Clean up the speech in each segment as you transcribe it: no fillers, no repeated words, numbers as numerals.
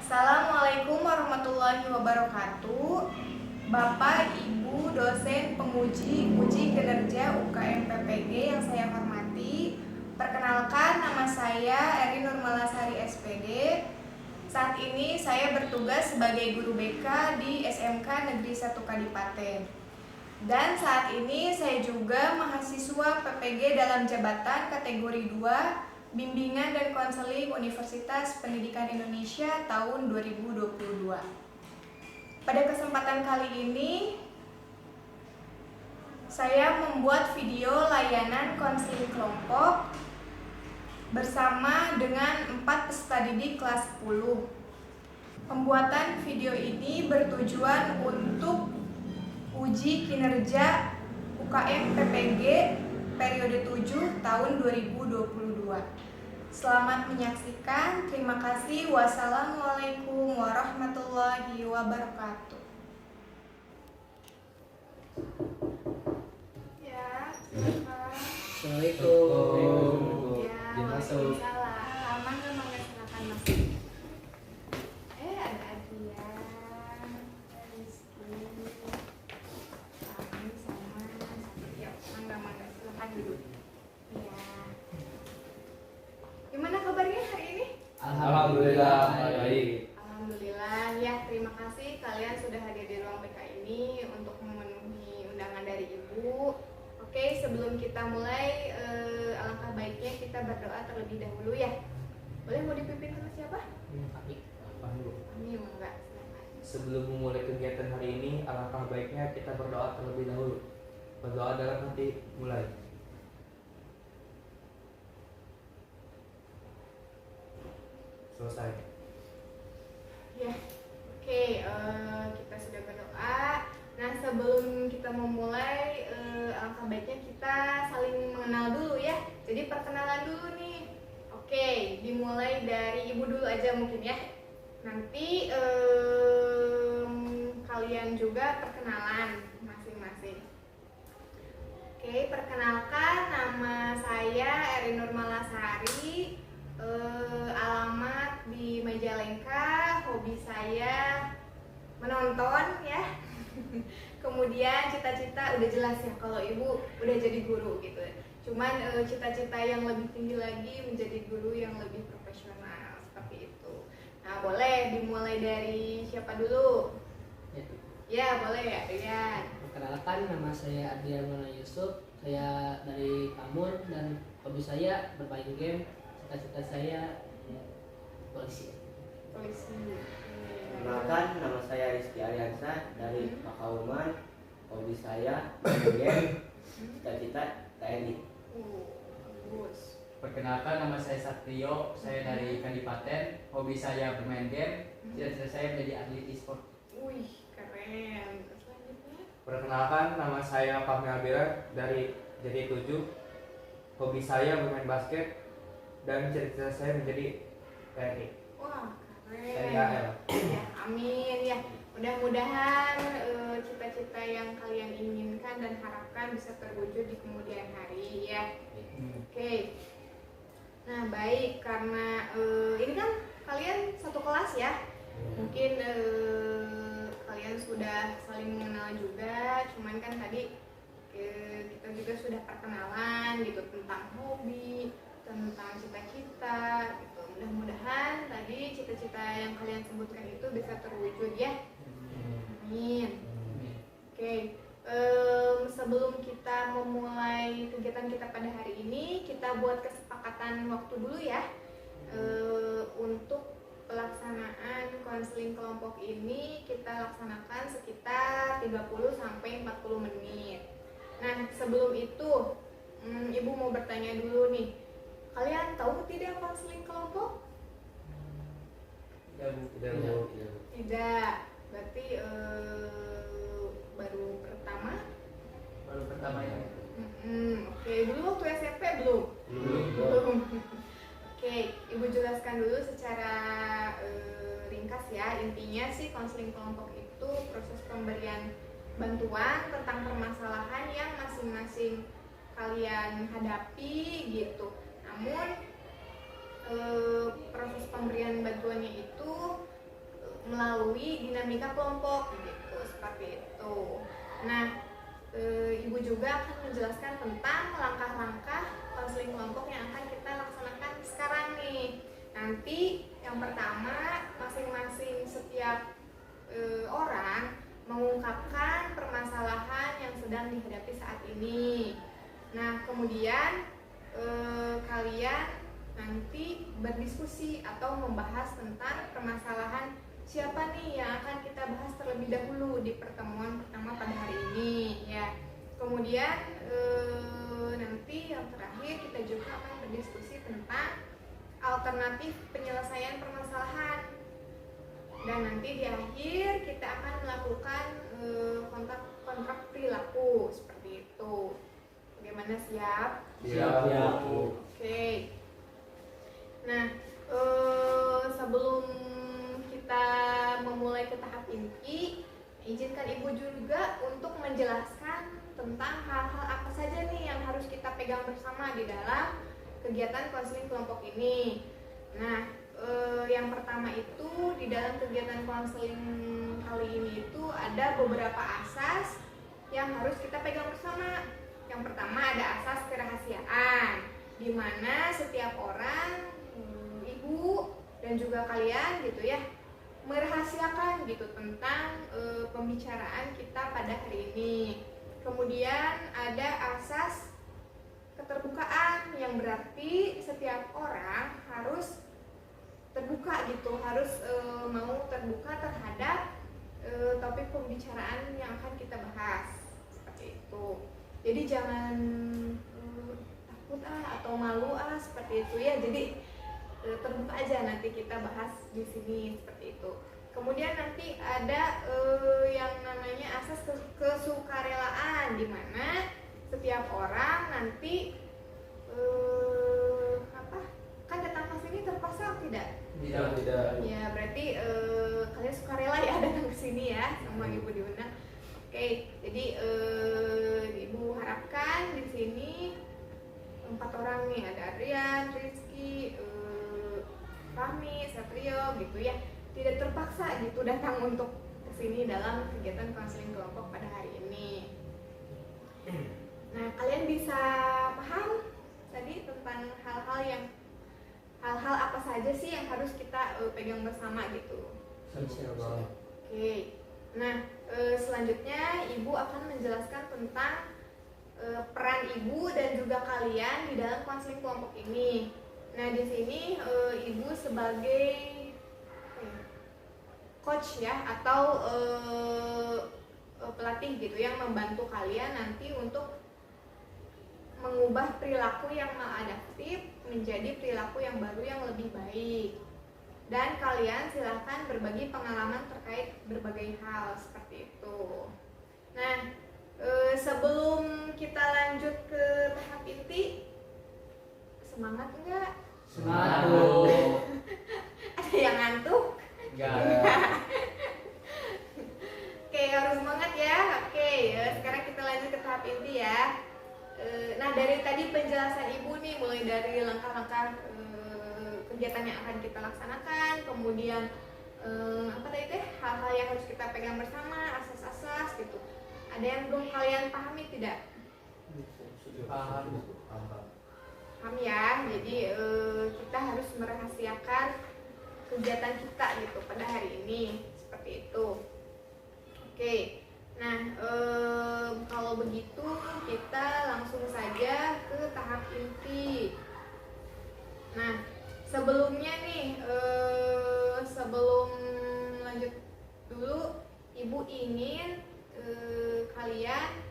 Assalamualaikum warahmatullahi wabarakatuh. Bapak, Ibu, dosen penguji uji kinerja UKM PPG yang saya hormati. Perkenalkan, nama saya Eri Nurmalasari SPD. Saat ini saya bertugas sebagai guru BK di SMK Negeri 1 Kadipaten. Dan saat ini saya juga mahasiswa PPG dalam jabatan kategori 2 Bimbingan dan Konseling Universitas Pendidikan Indonesia tahun 2022. Pada kesempatan kali ini saya membuat video layanan konseling kelompok bersama dengan 4 peserta didik kelas 10. Pembuatan video ini bertujuan untuk uji kinerja UKM PPG periode 7 tahun 2022. Selamat menyaksikan. Terima kasih. Wassalamualaikum warahmatullahi wabarakatuh. Ya, silakan. Assalamualaikum. Ya, waalaikumsalam. Mangga, silakan masuk. Ada Adrian, Rizky, Fahmi sama Satrio. Mangga, silakan duduk. Ya. Gimana kabarnya hari ini? Alhamdulillah baik. Alhamdulillah ya, terima kasih kalian sudah hadir di ruang BK ini untuk memenuhi undangan dari Ibu. Oke, sebelum kita mulai, alangkah baiknya kita berdoa terlebih dahulu ya. Boleh mau dipimpin sama siapa? Kami enggak. Sebelum memulai kegiatan hari ini, alangkah baiknya kita berdoa terlebih dahulu. Berdoa dalam hati, mulai. Selesai. Ya, oke, kita sudah berdoa. Nah, sebelum kita memulai, alangkah baiknya kita saling mengenal dulu ya. Jadi perkenalan dulu nih. Oke, dimulai dari Ibu dulu aja mungkin ya. Nanti kalian juga perkenalan masing-masing. Oke, perkenalkan, nama saya Eri Nurmalasari. Alamat di Majalengka, hobi saya menonton ya. Kemudian cita-cita udah jelas ya, kalau Ibu udah jadi guru gitu. Cuman cita-cita yang lebih tinggi lagi menjadi guru yang lebih profesional seperti itu. Nah, boleh dimulai dari siapa dulu? Ya, boleh ya, Rian. Perkenalkan, nama saya Adrian Maulana Yusuf. Saya dari Kamun dan hobi saya bermain game. Cita-cita saya polisi. Perkenalkan, nama saya Rizky Ariansa dari Pakauman. Hobi saya bermain game, cita-cita TNI. Bagus. Perkenalkan, nama saya Satrio, saya dari Kadipaten. Hobi saya bermain game, cita-cita saya menjadi atlet e-sport. Wih, keren. Selanjutnya. Perkenalkan, nama saya Fahmi Abira dari JD7. Hobi saya bermain basket dan cita-cita saya menjadi TNI. Wah, keren. TNI. Ya, amin ya. Mudah-mudahan cita-cita yang kalian inginkan dan harapkan bisa terwujud di kemudian hari ya. Oke. Nah, baik, karena ini kan kalian satu kelas ya. Mungkin kalian sudah saling mengenal juga, cuman kan tadi kita juga sudah perkenalan gitu tentang hobi, tentang cita-cita gitu. Mudah-mudahan tadi cita-cita yang kalian sebutkan itu bisa terwujud ya. Amin. Oke, sebelum kita memulai kegiatan kita pada hari ini, kita buat kesepakatan waktu dulu ya. Untuk pelaksanaan konseling kelompok ini kita laksanakan sekitar 30 sampai 40 menit. Nah, sebelum itu Ibu mau bertanya dulu nih. Kalian tahu tidak konseling kelompok? Tidak. Tidak. Berarti baru pertama? Baru pertama ya. Oke, dulu waktu SMP belum? Belum. Oke, Ibu jelaskan dulu secara ringkas ya. Intinya sih konseling kelompok itu proses pemberian bantuan tentang permasalahan yang masing-masing kalian hadapi gitu. Namun proses pemberian bantuannya itu melalui dinamika kelompok gitu, seperti itu. Nah, Ibu juga akan menjelaskan tentang langkah-langkah konseling kelompok yang akan kita laksanakan sekarang nih. Nanti yang pertama, masing-masing setiap orang mengungkapkan permasalahan yang sedang dihadapi saat ini. Nah, kemudian kalian nanti berdiskusi atau membahas tentang permasalahan siapa nih yang akan kita bahas terlebih dahulu di pertemuan pertama pada hari ini ya. Kemudian nanti yang terakhir kita juga akan berdiskusi tentang alternatif penyelesaian permasalahan. Dan nanti di akhir kita akan melakukan kontrak perilaku seperti itu. Bagaimana, siap? Siap. Oke. Nah, sebelum kita memulai ke tahap inti, izinkan Ibu juga untuk menjelaskan tentang hal-hal apa saja nih yang harus kita pegang bersama di dalam kegiatan konseling kelompok ini. Nah, yang pertama itu di dalam kegiatan konseling kali ini itu ada beberapa asas yang harus kita pegang bersama. Yang pertama ada asas kerahasiaan, di mana setiap orang, Ibu dan juga kalian gitu ya, merahasiakan gitu tentang pembicaraan kita pada hari ini. Kemudian ada asas keterbukaan yang berarti setiap orang harus terbuka gitu, harus mau terbuka terhadap topik pembicaraan yang akan kita bahas seperti itu. Jadi jangan takut atau malu seperti itu ya. Jadi terbuka aja, nanti kita bahas di sini seperti itu. Kemudian nanti ada yang namanya asas kesukarelaan, di mana setiap orang nanti kan datang ke sini terpaksa tidak? Tidak. Ya berarti kalian sukarela ya datang ke sini ya, sama Ibu diundang. Oke, jadi Ibu harapkan di sini 4 orang nih, ada Adrian, Rizky, Fahmi, Satrio gitu ya, tidak terpaksa gitu datang untuk kesini dalam kegiatan konseling kelompok pada hari ini. Nah, kalian bisa paham tadi tentang hal-hal apa saja sih yang harus kita pegang bersama gitu. Oke. Nah, selanjutnya Ibu akan menjelaskan tentang peran Ibu dan juga kalian di dalam konseling kelompok ini. Nah, di sini Ibu sebagai coach ya, atau pelatih gitu yang membantu kalian nanti untuk mengubah perilaku yang maladaptif menjadi perilaku yang baru yang lebih baik. Dan kalian silahkan berbagi pengalaman terkait berbagai hal seperti itu. Nah, sebelum kita lanjut ke tahap inti, semangat enggak? Semangat. Ada yang ngantuk? Enggak. Oke, harus semangat ya. Oke, sekarang kita lanjut ke tahap inti ya. Nah, dari tadi penjelasan Ibu nih, mulai dari langkah-langkah kegiatan yang akan kita laksanakan, kemudian apa tadi teh, hal-hal yang harus kita pegang bersama, asas-asas gitu. Ada yang belum kalian pahami tidak? Paham. Paham ya. Jadi kita harus merahasiakan kegiatan kita gitu pada hari ini, seperti itu. Oke. Nah, kalau begitu kita langsung saja ke tahap inti. Nah, sebelumnya nih, sebelum lanjut dulu, Ibu ingin kalian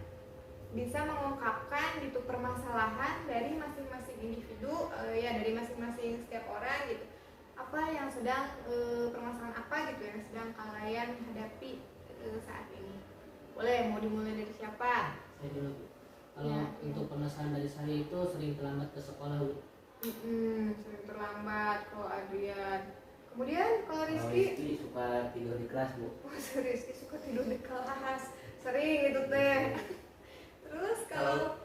bisa mengungkapkan gitu permasalahan dari masing-masing individu, ya dari masing-masing setiap orang gitu. Apa yang sedang permasalahan apa gitu yang sedang kalian hadapi saat ini. Boleh, mau dimulai dari siapa? Saya dulu. Kalau Ya, untuk permasalahan dari saya itu sering terlambat ke sekolah, Bu. sering terlambat kalau Adrian. Kemudian kalau Kalau Rizky, Rizky suka tidur di kelas, Bu. Rizky suka tidur di kelas, sering gitu teh. Terus kalau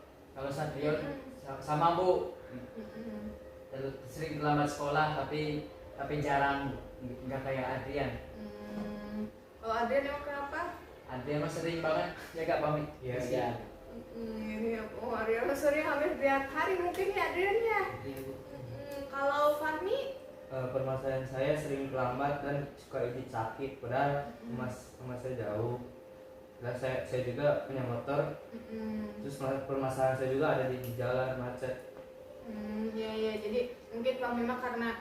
Satrio sama Bu, Mm-mm. sering terlambat sekolah, tapi tapi jarang nggak kayak Adrian. Kalau Adrian emang kenapa? Adrian mah sering banget jaga pamit. Iya sih. Ya, Ini oh Adrian mah sering hampir tiap hari mungkin ya Adrian ya. Iya, Bu. Kalau Fahmi, Permasalahan saya sering terlambat dan suka izin sakit, padahal rumah saya jauh. Dan saya juga punya motor, terus permasalahan saya juga ada di jalan macet. ya jadi mungkin Fahmi mah karena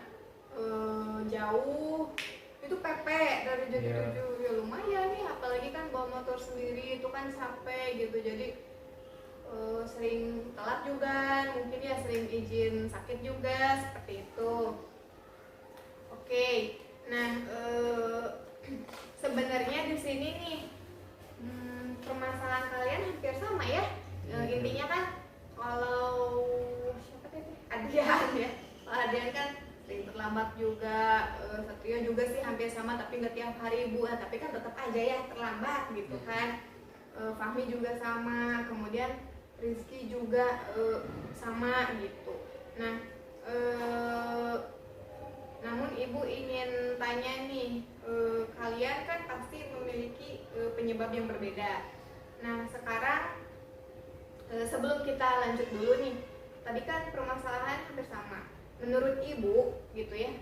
jauh itu PP dari Jati Iya. Tujuh ya lumayan nih, apalagi kan bawa motor sendiri itu kan capek gitu, jadi sering telat juga, mungkin ya sering izin sakit juga seperti itu. Oke, nah sebenarnya di sini nih permasalahan kalian hampir sama ya. Intinya kan kalau siapa tadi? Adrian ya. Kalau Adrian kan sering terlambat juga, Satrio juga sih hampir sama tapi nggak tiap hari Bu, tapi kan tetap aja ya terlambat gitu kan. Fahmi juga sama, kemudian Rizky juga sama gitu. Nah, namun Ibu ingin tanya nih, kalian kan pasti memiliki penyebab yang berbeda. Nah, sekarang sebelum kita lanjut dulu nih, tadi kan permasalahan hampir sama. Menurut Ibu gitu ya,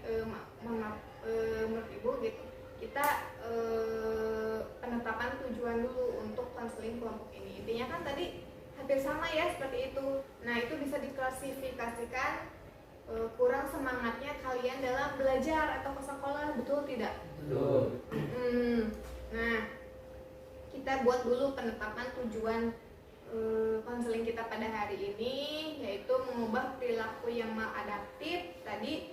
menurut Ibu gitu, kita penetapan tujuan dulu untuk konseling kelompok ini. Intinya kan tadi hampir sama ya seperti itu. Nah, itu bisa diklasifikasikan kurang semangatnya kalian dalam belajar atau ke sekolah, betul tidak? Betul. Nah, kita buat dulu penetapan tujuan konseling kita pada hari ini, yaitu mengubah perilaku yang maladaptif. Tadi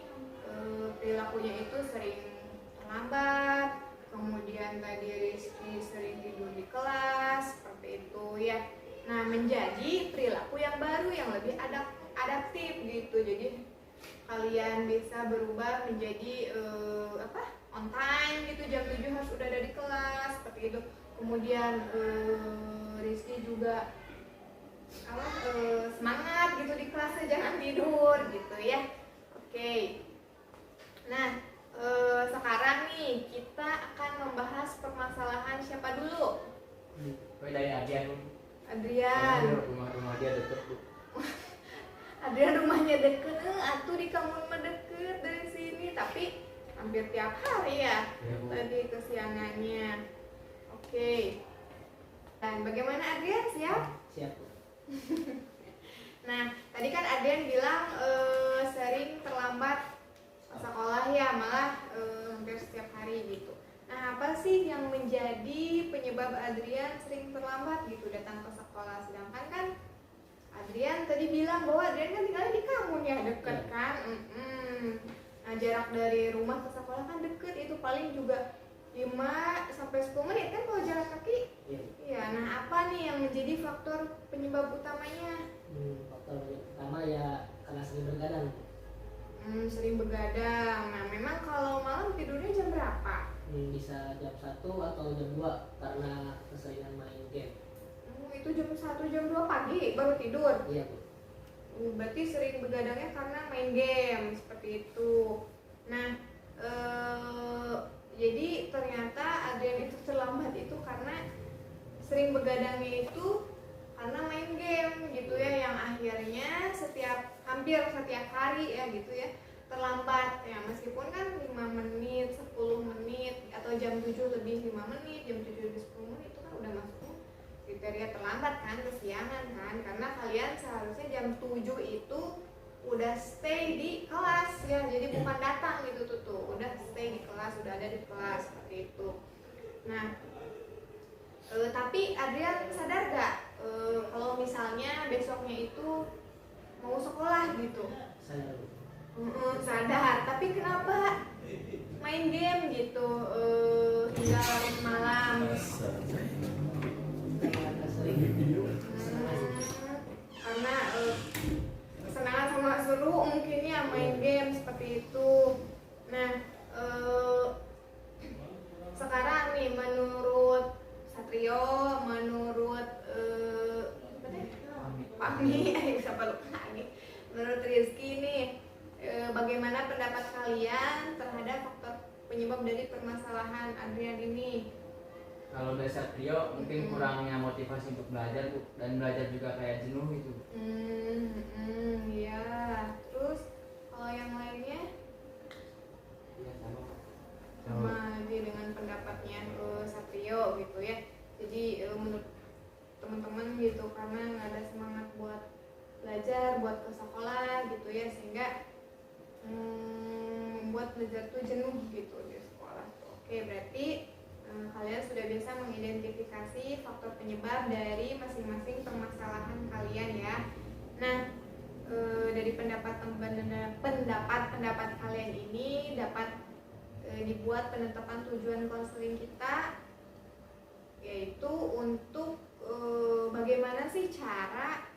perilakunya itu sering terlambat, kemudian tadi Rizky sering tidur di kelas, seperti itu ya. Nah, menjadi perilaku yang baru yang lebih adaptif gitu. Jadi kalian bisa berubah menjadi on time gitu, jam 7 harus udah ada di kelas seperti itu. Kemudian Rizky juga semangat gitu di kelasnya, jangan tidur gitu ya. Oke. Nah, sekarang nih kita akan membahas permasalahan siapa dulu? Dari Adrian. Adrian. Rumah dia deket Bu. Adrian rumahnya deket, atuh di kamu mah deket dari sini, tapi hampir tiap hari ya. Iya, Bu. Tadi kesiangannya. Oke. Dan bagaimana Adrian, siap? Siap, Bu. Nah, tadi kan Adrian bilang sering terlambat ke sekolah ya, malah hampir setiap hari gitu. Nah, apa sih yang menjadi penyebab Adrian sering terlambat gitu datang ke sekolah? Sedangkan kan Adrian tadi bilang bahwa Adrian kan tinggalnya di kampung ya, deket kan? Nah, jarak dari rumah ke sekolah kan deket, itu paling juga 5-10 menit kan kalau jalan kaki. Iya, nah apa nih yang menjadi faktor penyebab utamanya? Faktor pertama ya karena sering bergadang. Sering begadang. Nah, memang kalau malam tidurnya jam berapa? Bisa jam 1 atau jam 2 karena keseringan main game. Itu jam 1, jam 2 pagi baru tidur. Iya, Bu. Berarti sering begadangnya karena main game, seperti itu. Nah, jadi ternyata Adrian itu terlambat itu karena sering begadangnya itu karena main game gitu ya, yang akhirnya hampir setiap hari ya gitu ya terlambat ya, meskipun kan 5 menit, 10 menit atau jam 7 lebih 5 menit, jam 7 lebih 10 menit itu kan udah masuk kriteria terlambat kan, kesiangan kan, karena kalian seharusnya jam 7 itu udah stay di kelas ya, jadi bukan datang gitu tuh, udah stay di kelas, udah ada di kelas seperti itu. Nah, tapi Adrian sadar gak kalau misalnya besoknya itu mau sekolah gitu? Sadar, Bu. Sadar, tapi kenapa main game gitu hingga larut malam? Karena sering Karena kesenangan sama seru mungkin ya main game seperti itu. Nah, sekarang nih menurut Satrio, menurut Fahmi, siapa lupa lagi, menurut Rizky nih, bagaimana pendapat kalian terhadap penyebab dari permasalahan Adrian ini? Kalau dari Satrio mungkin kurangnya motivasi untuk belajar Bu, dan belajar juga kayak jenuh itu. Ya. Terus kalau yang lainnya? Ya sama. Sama aja dengan pendapatnya Satrio gitu ya. Jadi menurut teman-teman gitu, karena nggak ada semangat buat belajar, buat ke sekolah gitu ya, sehingga buat belajar tuh jenuh gitu di sekolah. Oke, berarti kalian sudah bisa mengidentifikasi faktor penyebab dari masing-masing permasalahan kalian ya. Nah, dari pendapat kalian ini dapat dibuat penetapan tujuan konseling kita, yaitu untuk bagaimana sih cara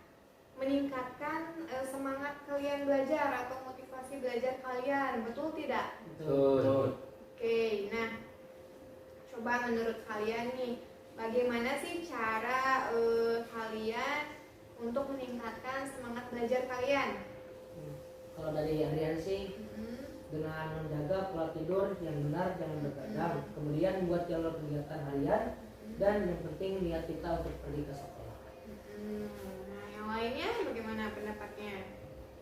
meningkatkan semangat kalian belajar atau motivasi belajar kalian, betul tidak? Betul. Oke, nah coba menurut kalian nih, bagaimana sih cara kalian untuk meningkatkan semangat belajar kalian? Kalau dari Adrian sih dengan menjaga pola tidur yang benar, jangan begadang, kemudian buat jalur kegiatan harian, dan yang penting niat kita untuk pergi ke sekolah. Nah, yang lainnya bagaimana pendapatnya?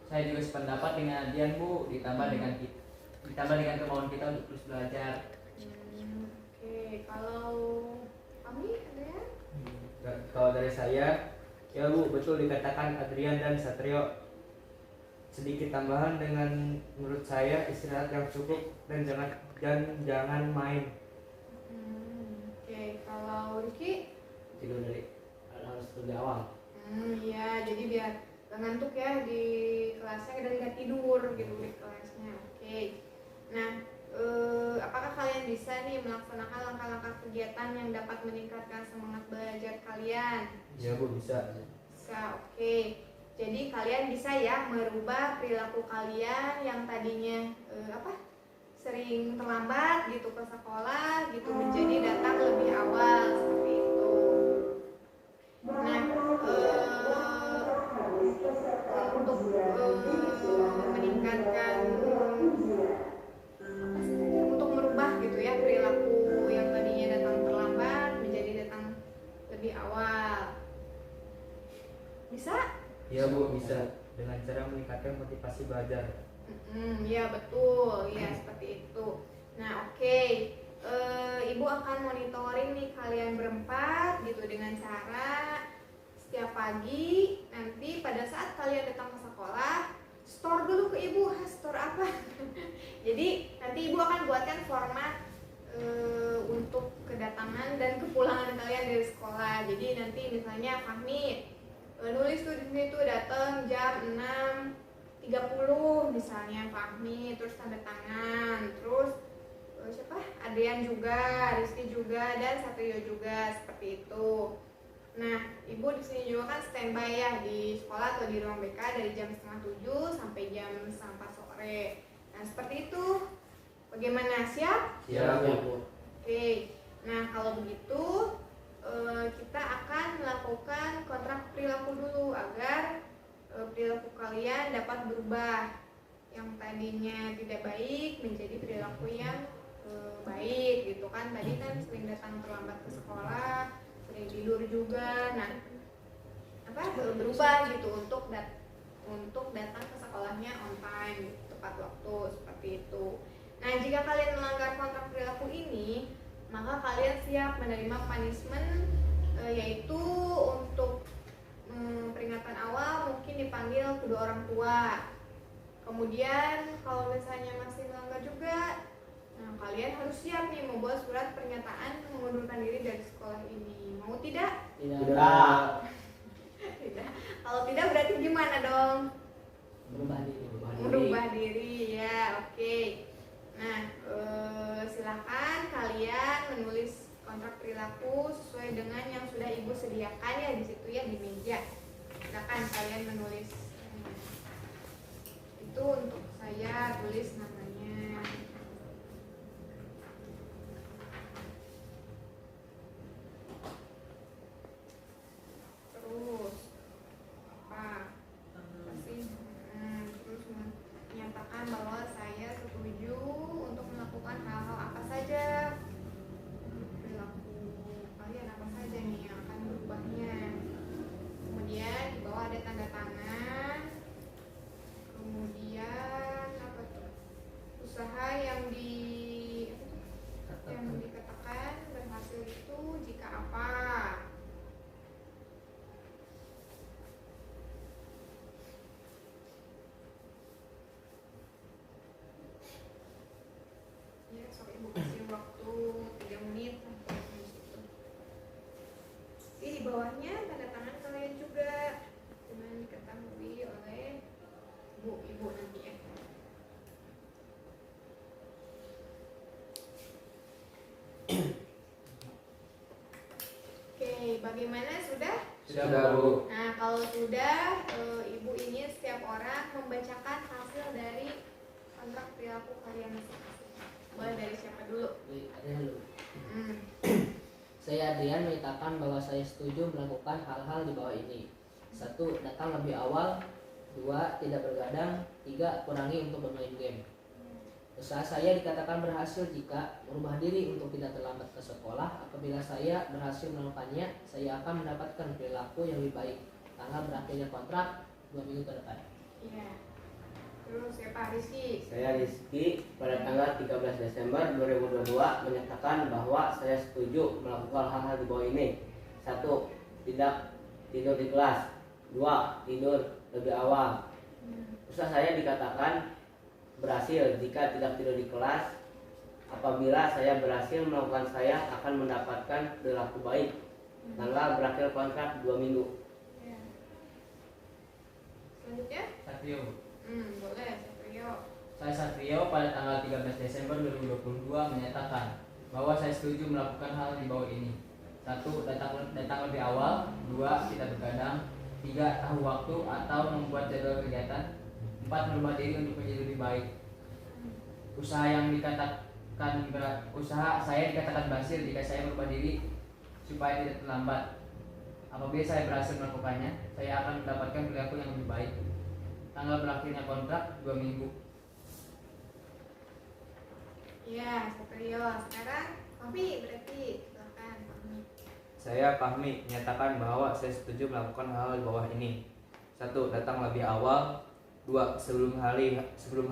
Saya juga sependapat dengan Adian Bu, ditambah dengan kemauan kita untuk terus belajar. Oke, kalau kami ada ya? Kalau dari saya, ya Bu, betul dikatakan Adrian dan Satrio. Sedikit tambahan dengan menurut saya istirahat yang cukup dan jangan main. Oke, kalau Riki? Tidur dari harus lebih awal. Iya, jadi biar gak ngantuk ya di kelasnya dan gak tidur gitu di kelasnya. Oke. Nah, apakah kalian bisa nih melaksanakan langkah-langkah kegiatan yang dapat meningkatkan semangat belajar kalian? Ya Bu, bisa. Bisa, oke. Jadi kalian bisa ya merubah perilaku kalian yang tadinya sering terlambat gitu ke sekolah gitu menjadi datang lebih awal seperti itu. Nah, untuk meningkatkan untuk merubah gitu ya perilaku yang tadinya datang terlambat menjadi datang lebih awal. Bisa? Ya Bu, bisa dengan cara meningkatkan motivasi belajar. Ya betul, ya seperti itu. Nah oke, Ibu akan monitoring nih kalian berempat gitu dengan cara setiap pagi nanti pada saat kalian datang ke sekolah, store dulu ke Ibu, store apa? Jadi nanti Ibu akan buatkan format untuk kedatangan dan kepulangan kalian dari sekolah. Jadi nanti misalnya Fahmi nulis tuh di sini tuh datang jam 6.30 misalnya Fahmi, terus tanda tangan, terus siapa? Adrian juga, Rizky juga, dan Satrio juga seperti itu. Nah, Ibu di sini juga kan standby ya di sekolah atau di ruang BK dari jam 6:30 sampai jam 4 sore. Nah, seperti itu. Bagaimana, siap? Siap Bu. Oke. Nah, kalau begitu kita akan melakukan kontrak perilaku dulu agar perilaku kalian dapat berubah, yang tadinya tidak baik menjadi perilaku yang baik gitu kan. Tadi kan sering datang terlambat ke sekolah, sering tidur juga. Nah, berubah gitu untuk datang ke sekolahnya on time, tepat waktu seperti itu. Nah, jika kalian melanggar kontrak perilaku ini, maka kalian siap menerima punishment, yaitu untuk peringatan awal mungkin dipanggil kedua orang tua. Kemudian kalau misalnya masih melanggar juga, nah kalian harus siap nih membuat surat pernyataan mengundurkan diri dari sekolah ini. Mau tidak? Tidak. Tidak. Kalau tidak berarti gimana dong? Berubah diri. Merubah diri ya, oke. Nah, silakan kalian menulis kontrak perilaku sesuai dengan yang sudah Ibu sediakan ya di situ ya di meja. Silakan kalian menulis. Itu untuk saya tulis namanya. Terus apa sih? Terus menyatakan bahwa saya setuju untuk melakukan hal-hal apa saja sok ibu kasih waktu 3 menit sampai di situ. Oke, di bawahnya tanda tangan kalian juga dengan diketahui oleh ibu nanti ya. Oke, bagaimana sudah? Sudah, Bu. Nah, kalau sudah, ibu ingin setiap orang membacakan hasil dari kontrak perilaku kalian masing-masing. Boleh dari siapa dulu? Adrian dulu. Hmm. Saya Adrian menyatakan bahwa saya setuju melakukan hal-hal di bawah ini. 1. Datang lebih awal. 2. Tidak bergadang. 3. Kurangi untuk bermain game. Usaha saya dikatakan berhasil jika merubah diri untuk tidak terlambat ke sekolah. Apabila saya berhasil melakukannya, saya akan mendapatkan perilaku yang lebih baik. Tanggal berakhirnya kontrak 2 minggu ke depan. Iya. Terus siapa? Rizky. Saya Rizky pada tanggal 13 Desember 2022 menyatakan bahwa saya setuju melakukan hal-hal di bawah ini. 1. Tidak tidur di kelas. 2. Tidur lebih awal. Usaha saya dikatakan berhasil jika tidak tidur di kelas. Apabila saya berhasil melakukan, saya akan mendapatkan perilaku baik. Tanggal berakhir kontrak 2 minggu. Ya. Selanjutnya? Satrio. Boleh, Satrio. Saya Satrio pada tanggal 13 Desember 2022 menyatakan bahwa saya setuju melakukan hal di bawah ini. 1. Datang lebih awal. 2. Tidak bergadang. 3. Tahu waktu atau membuat jadwal kegiatan. 4. Merubah diri untuk menjadi lebih baik. Usaha saya dikatakan berhasil jika saya merubah diri supaya tidak terlambat. Apabila saya berhasil melakukannya, saya akan mendapatkan perilaku yang lebih baik. Tanggal berakhirnya kontrak 2 minggu. Iya, Satrio. Sekarang Fahmi berarti. Silakan, Fahmi. Saya Fahmi menyatakan bahwa saya setuju melakukan hal di bawah ini. 1. Datang lebih awal. 2. Sebelum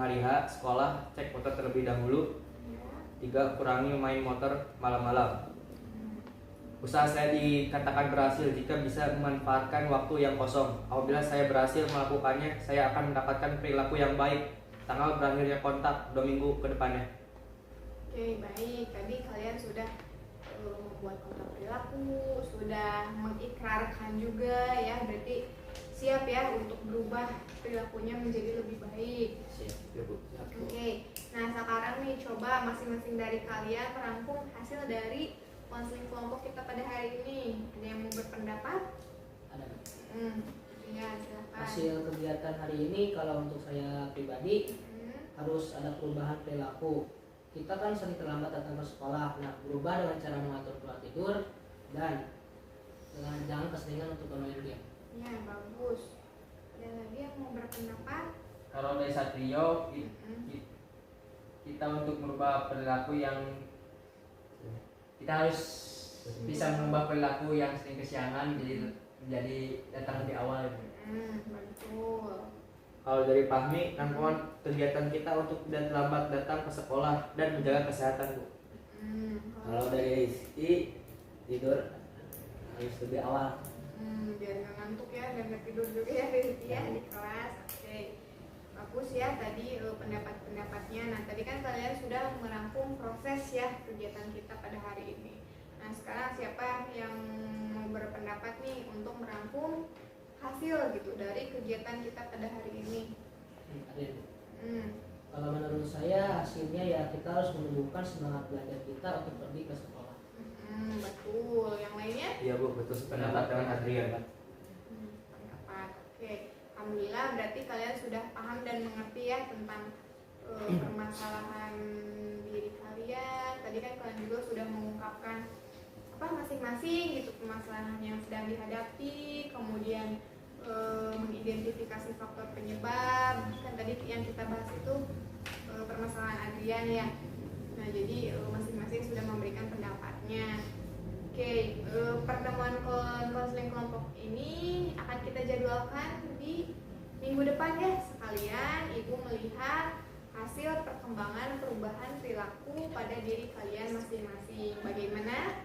hari H sekolah, cek motor terlebih dahulu. 3. Kurangi main motor malam-malam. Usaha saya dikatakan berhasil jika bisa memanfaatkan waktu yang kosong. Apabila saya berhasil melakukannya, saya akan mendapatkan perilaku yang baik. Tanggal berakhirnya kontrak 2 minggu ke depannya. Oke, baik. Tadi kalian sudah membuat kontrak perilaku, sudah mengikrarkan juga ya. Berarti siap ya untuk berubah perilakunya menjadi lebih baik. Siap. Ya, Bu. Oke. Nah, sekarang nih coba masing-masing dari kalian merangkum hasil dari konseling kelompok kita pada hari ini. Ada yang mau berpendapat? Ada. Ya, silakan. Hasil kegiatan hari ini kalau untuk saya pribadi harus ada perubahan perilaku. Kita kan sering terlambat datang ke sekolah. Nah, berubah dengan cara mengatur pola tidur dan dengan jangan keseringan untuk bermain game. Ya, bagus. Ada lagi yang mau berpendapat? Kalau dari Satrio, kita untuk merubah perilaku yang kita harus bisa mengubah perilaku yang sering kesiangan jadi datang lebih awal. Betul. Kalau dari Fahmi, rangkuman kegiatan kita untuk tidak terlambat datang ke sekolah dan menjaga kesehatan, Bu. Kalau dari Rizky, tidur harus lebih awal. Biar nggak ngantuk ya, dan nggak tidur juga ya di kelas. Oke, bagus ya tadi pendapat-pendapatnya. Nah, tadi kan kalian sudah merangkum proses ya kegiatan kita pada hari ini. Nah, sekarang siapa yang mau berpendapat nih untuk merangkum hasil gitu dari kegiatan kita pada hari ini? Adrian. Kalau menurut saya hasilnya ya kita harus menumbuhkan semangat belajar kita untuk pergi ke sekolah. Betul. Yang lainnya? Iya, Bu, betul sependapat dengan Adrian. Pendapat. Oke, alhamdulillah berarti kalian sudah paham dan mengerti ya tentang permasalahan diri kalian. Tadi kan kalian juga sudah mengungkapkan apa masing-masing gitu permasalahan yang sedang dihadapi, kemudian mengidentifikasi faktor penyebab. Kan tadi yang kita bahas itu permasalahan Adrian ya. Nah, jadi masing-masing sudah memberikan pendapatnya. Oke, pertemuan konseling kelompok ini akan kita jadwalkan di minggu depan ya. Sekalian Ibu melihat hasil perkembangan perubahan perilaku pada diri kalian masing-masing. Bagaimana?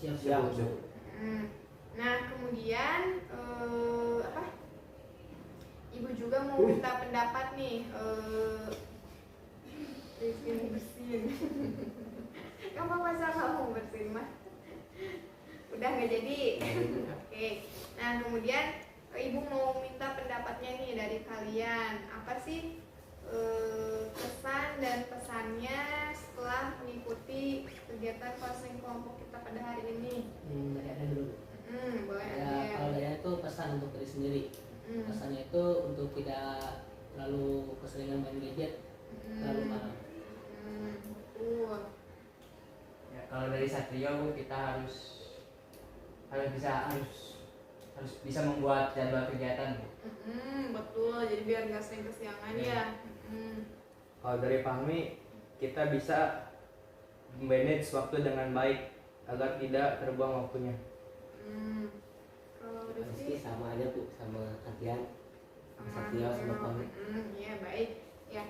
Siap. Nah, kemudian Ibu juga mau minta pendapat nih. Rizky mau bersihin. nggak jadi. Oke. Nah kemudian ibu mau minta pendapatnya nih dari kalian, apa sih kesan dan pesannya setelah mengikuti kegiatan konseling kelompok kita pada hari ini? Dari ada dulu. Boleh Ya, aja. kalau dari Ana itu pesan untuk diri sendiri. Pesannya itu untuk tidak terlalu keseringan main gadget, terlalu malam. Betul. Ya, kalau dari Satrio kita harus bisa membuat jadwal kegiatan, Bu. Betul, jadi biar nggak sering kesiangan ya. Kalau dari Fahmi, kita bisa manage waktu dengan baik agar tidak terbuang waktunya. Kalau Rizky Rizky sama aja Bu, sama Katian, Satrio sama Fahmi. Iya baik ya,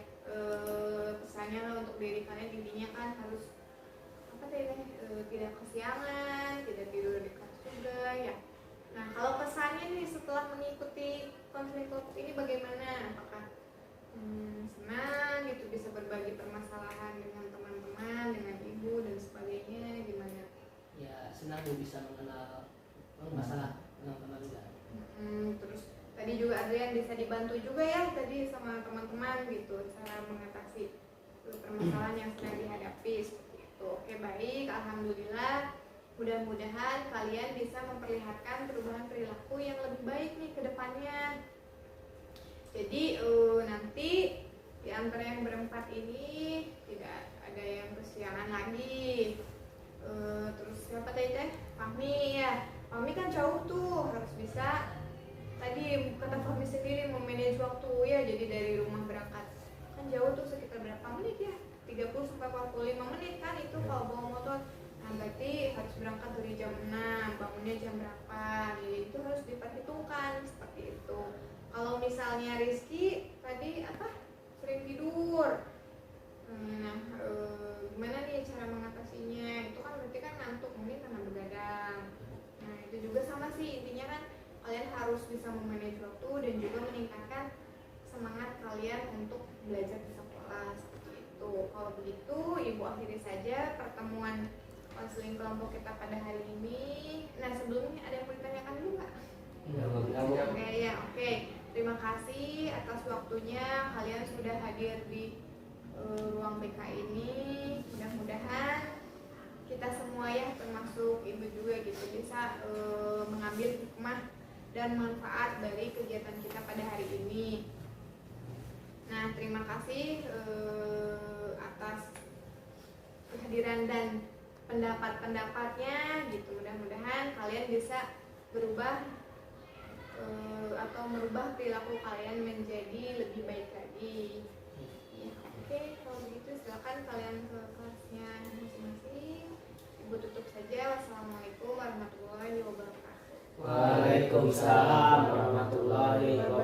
pesannya lah untuk diri kalian intinya kan harus apa tadi tidak kesiangan, tidak tidur di kelas juga ya. Nah kalau pesannya nih setelah mengikuti konseling kelompok ini bagaimana? Apakah senang gitu bisa berbagi permasalahan dengan teman-teman, dengan ibu dan sebagainya, gimana? Ya senang Bu bisa mengenal masalah teman-teman juga. Terus tadi juga Adrian bisa dibantu juga ya tadi sama teman-teman gitu cara mengatasi permasalahan yang sedang dihadapi seperti itu. Oke baik, alhamdulillah. Mudah-mudahan kalian bisa memperlihatkan perubahan perilaku yang lebih baik nih ke depannya. Jadi nanti di antara yang berempat ini tidak ada yang kesiangan lagi. Terus siapa tadi teh? Fahmi ya. Fahmi kan jauh tuh, harus bisa tadi kata Fahmi sendiri memanage waktu ya. Jadi dari rumah berangkat kan jauh tuh sekitar berapa menit ya? 30 sampai 45 menit kan itu kalau bawa motor. Nah berarti harus berangkat dari jam 6, bangunnya jam berapa? Jadi itu harus diperhitungkan seperti itu. Kalau misalnya Rizky tadi apa? Sering tidur. Nah, gimana nih cara mengatasinya? Itu kan berarti kan ngantuk mungkin karena begadang. Nah, itu juga sama sih intinya kan kalian harus bisa memanage waktu dan juga meningkatkan semangat kalian untuk belajar di sekolah seperti itu. Kalau begitu, Ibu akhiri saja pertemuan konseling kelompok kita pada hari ini. Nah, sebelumnya ada yang mau ditanyakan dulu nggak? Oke ya, oke. Terima kasih atas waktunya. Kalian sudah hadir di ruang BK ini. Mudah-mudahan kita semua ya, termasuk ibu juga gitu, bisa mengambil hikmah dan manfaat dari kegiatan kita pada hari ini. Nah, terima kasih atas kehadiran dan pendapat-pendapatnya gitu. Mudah-mudahan kalian bisa berubah atau merubah perilaku kalian menjadi lebih baik lagi. Ya, oke, kalau begitu silakan kalian ke kelasnya masing-masing. Ibu tutup saja. Wassalamualaikum warahmatullahi wabarakatuh. Waalaikumsalam warahmatullahi wabarakatuh.